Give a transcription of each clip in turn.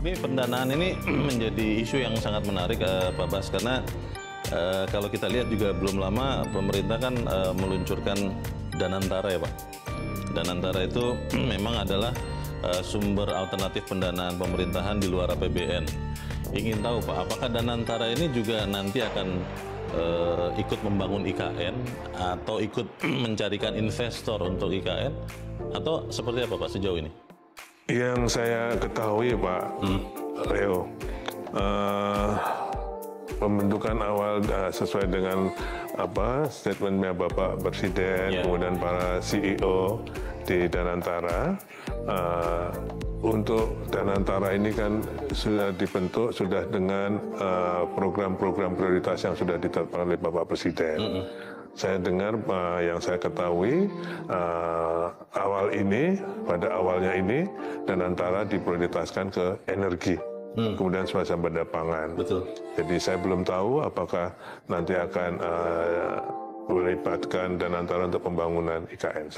Tapi pendanaan ini menjadi isu yang sangat menarik, Pak Bas, karena kalau kita lihat juga belum lama pemerintah kan meluncurkan Danantara ya Pak. Danantara itu memang adalah sumber alternatif pendanaan pemerintahan di luar APBN. Ingin tahu Pak, apakah Danantara ini juga nanti akan ikut membangun IKN atau ikut mencarikan investor untuk IKN, atau seperti apa Pak sejauh ini? Yang saya ketahui Pak Leo, pembentukan awal sesuai dengan statementnya Bapak Presiden, kemudian para CEO di Danantara. Untuk Danantara ini kan sudah dibentuk, sudah dengan program-program prioritas yang sudah ditetapkan oleh Bapak Presiden. Saya dengar yang saya ketahui pada awalnya ini Danantara diprioritaskan ke energi, kemudian swasembada pangan. Betul. Jadi saya belum tahu apakah nanti akan melibatkan Danantara untuk pembangunan IKN.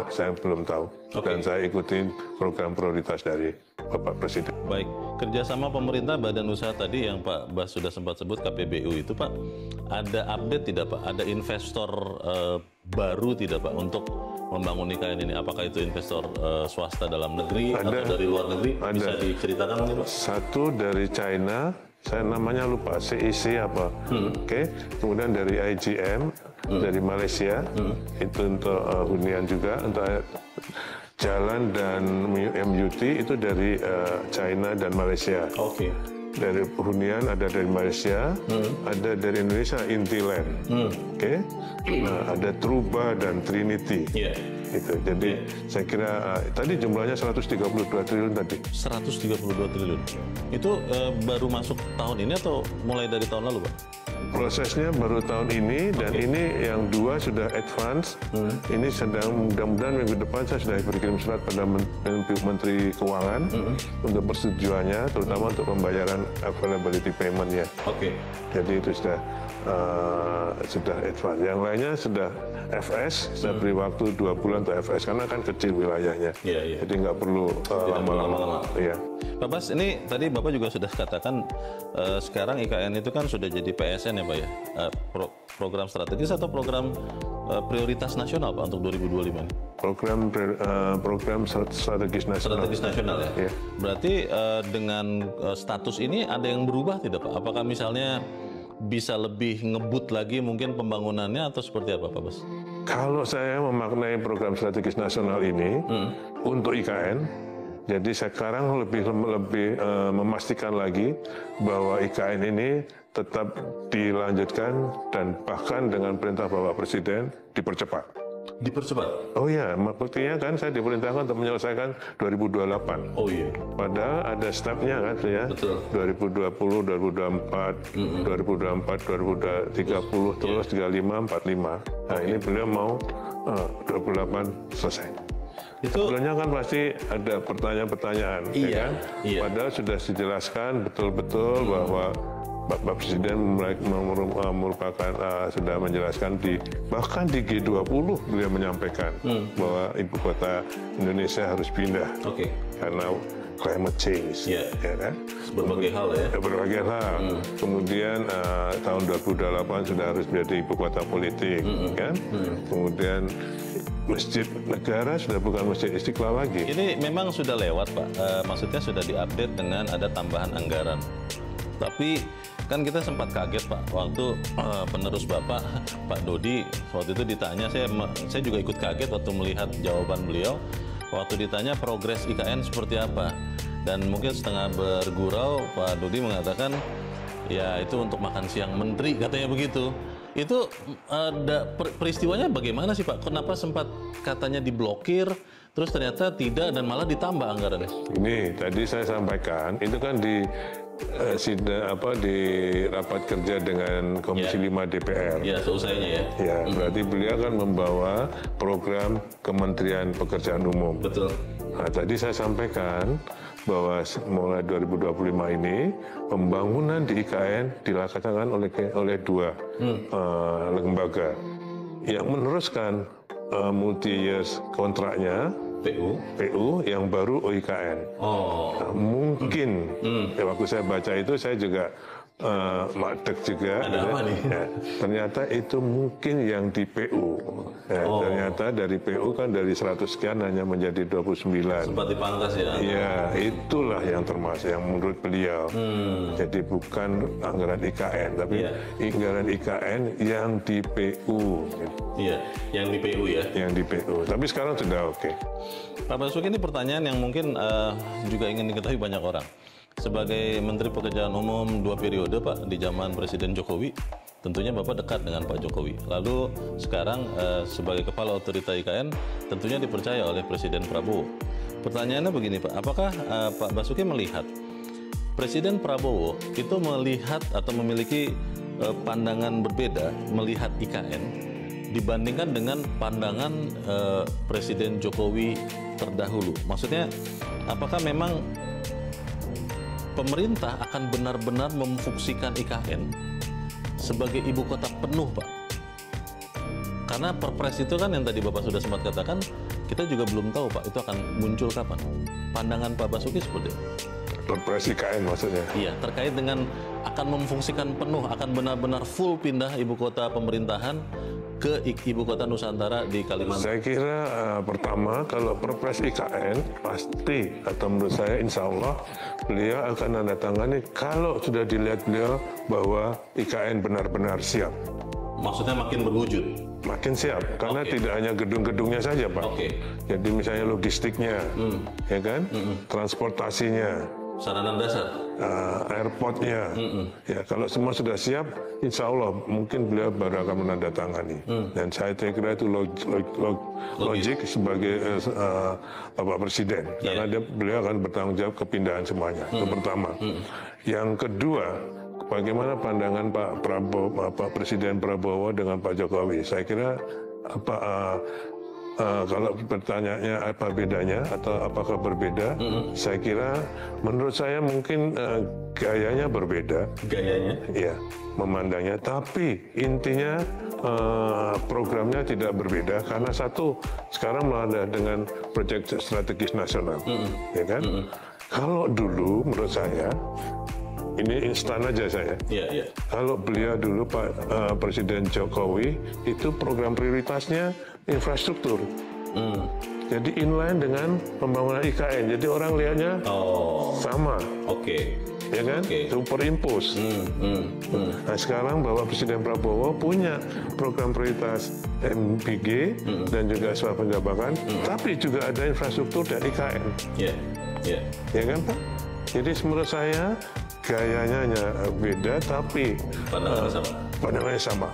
Saya belum tahu. Dan saya ikutin program prioritas dari Bapak Presiden. Baik, kerjasama pemerintah badan usaha tadi yang Pak Bas sudah sempat sebut KPBU itu Pak, ada update tidak Pak? Ada investor baru tidak Pak untuk membangun IKN ini? Apakah itu investor swasta dalam negeri atau dari luar negeri? Bisa diceritakan mungkin Pak? Satu dari China, saya namanya lupa, CIC apa. Oke. Kemudian dari IGM, dari Malaysia, itu untuk hunian juga, untuk jalan dan MUT itu dari China dan Malaysia. Oke. Dari hunian ada dari Malaysia, ada dari Indonesia Intiland, oke. Ada Truba dan Trinity. Gitu. Jadi saya kira tadi jumlahnya 132 triliun tadi. 132 triliun. Itu baru masuk tahun ini atau mulai dari tahun lalu Pak? Prosesnya baru tahun ini, dan ini yang dua sudah advance. Ini sedang, mudah-mudahan minggu depan saya sudah berkirim surat pada Menteri Keuangan untuk persetujuannya, terutama untuk pembayaran availability payment ya. Jadi itu sudah advance. Yang lainnya sudah FS, saya beri waktu 2 bulan untuk FS karena kan kecil wilayahnya. Jadi nggak perlu lama-lama. Pak Bas, ini tadi Bapak juga sudah katakan sekarang IKN itu kan sudah jadi PSN ya Pak ya, program strategis atau program prioritas nasional Pak untuk 2025 ini? Program strategis nasional. Strategis nasional ya? Berarti dengan status ini ada yang berubah tidak Pak? Apakah misalnya bisa lebih ngebut lagi mungkin pembangunannya atau seperti apa Pak Bas? Kalau saya memaknai program strategis nasional ini untuk IKN, jadi sekarang lebih memastikan lagi bahwa IKN ini tetap dilanjutkan dan bahkan dengan perintah Bapak Presiden dipercepat. Dipercepat? Oh iya, buktinya kan saya diperintahkan untuk menyelesaikan 2028. Oh iya. Padahal ada stepnya kan ya. Betul. 2020, 2024, 2024, 2030, terus 35, 45. Nah ini beliau mau 28 selesai. Itu sebelumnya kan pasti ada pertanyaan-pertanyaan, ya kan? Padahal sudah dijelaskan betul-betul bahwa Bapak Presiden merupakan sudah menjelaskan bahkan di G20 beliau menyampaikan bahwa ibu kota Indonesia harus pindah karena climate change, ya kan? Berbagai hal ya. Berbagai hal. Kemudian tahun 2028 sudah harus menjadi ibu kota politik, kan? Kemudian masjid negara sudah bukan masjid Istiqlal lagi. Ini memang sudah lewat Pak, maksudnya sudah diupdate dengan ada tambahan anggaran. Tapi kan kita sempat kaget Pak, waktu penerus Bapak, Pak Dodi, waktu itu ditanya, saya juga ikut kaget waktu melihat jawaban beliau. Waktu ditanya progres IKN seperti apa, dan mungkin setengah bergurau Pak Dodi mengatakan, ya itu untuk makan siang menteri, katanya begitu. Itu peristiwanya bagaimana sih Pak? Kenapa sempat katanya diblokir, terus ternyata tidak dan malah ditambah anggarannya? Ini tadi saya sampaikan, itu kan di rapat kerja dengan Komisi 5 DPR. Ya, seusainya ya. Ya, berarti beliau akan membawa program Kementerian Pekerjaan Umum. Betul. Nah, tadi saya sampaikan bahwa mulai 2025 ini pembangunan di IKN dilaksanakan oleh dua lembaga yang meneruskan multi-years kontraknya PU, yang baru OIKN. Nah, mungkin waktu saya baca itu saya juga makdek juga. Ada apa nih? Ya, ternyata itu mungkin yang di PU. Ternyata dari PU kan dari 100 sekian hanya menjadi 29. Sempat dipangkas ya? Ya, itulah yang termasuk yang menurut beliau. Jadi bukan anggaran IKN, tapi anggaran IKN yang di PU. Iya, yang di PU ya? Yang di PU. Tapi sekarang sudah oke. Pak Basuki, ini pertanyaan yang mungkin juga ingin diketahui banyak orang. Sebagai Menteri Pekerjaan Umum 2 periode, Pak, di zaman Presiden Jokowi, tentunya Bapak dekat dengan Pak Jokowi. Lalu sekarang sebagai Kepala Otorita IKN, tentunya dipercaya oleh Presiden Prabowo. Pertanyaannya begini, Pak, apakah Pak Basuki melihat Presiden Prabowo itu melihat atau memiliki pandangan berbeda melihat IKN dibandingkan dengan pandangan Presiden Jokowi terdahulu? Maksudnya, apakah memang pemerintah akan benar-benar memfungsikan IKN sebagai ibu kota penuh, Pak? Karena Perpres itu kan yang tadi Bapak sudah sempat katakan, kita juga belum tahu, Pak, itu akan muncul kapan. Pandangan Pak Basuki seperti apa? Perpres IKN maksudnya? Iya, terkait dengan akan memfungsikan penuh, akan benar-benar full pindah ibu kota pemerintahan ke ibu kota Nusantara di Kalimantan. Saya kira pertama kalau Perpres IKN pasti, atau menurut saya insya Allah beliau akan menandatangani kalau sudah dilihat beliau bahwa IKN benar-benar siap. Maksudnya makin berwujud? Makin siap, karena tidak hanya gedung-gedungnya saja, Pak. Jadi misalnya logistiknya, ya kan, transportasinya, sarana dasar, airportnya, ya kalau semua sudah siap, insya Allah mungkin beliau baru akan menandatangani. Dan saya kira itu logik sebagai Bapak Presiden, karena beliau akan bertanggung jawab kepindahan semuanya. Itu pertama. Yang kedua, bagaimana pandangan Pak Presiden Prabowo dengan Pak Jokowi? Saya kira kalau pertanyaannya apa bedanya atau apakah berbeda, saya kira menurut saya mungkin gayanya berbeda. Gayanya? Iya, memandangnya. Tapi intinya programnya tidak berbeda karena satu, sekarang malah dengan proyek strategis nasional, ya kan? Kalau dulu menurut saya, ini instan aja saya. Kalau beliau dulu Pak Presiden Jokowi itu program prioritasnya infrastruktur. Jadi inline dengan pembangunan IKN. Jadi orang lihatnya sama. Ya kan? Superimpose. Nah sekarang Bapak Presiden Prabowo punya program prioritas MPG dan juga swasta penjabakan, tapi juga ada infrastruktur dan IKN. Ya kan Pak? Jadi menurut saya gayanya hanya beda, tapi pandangannya sama.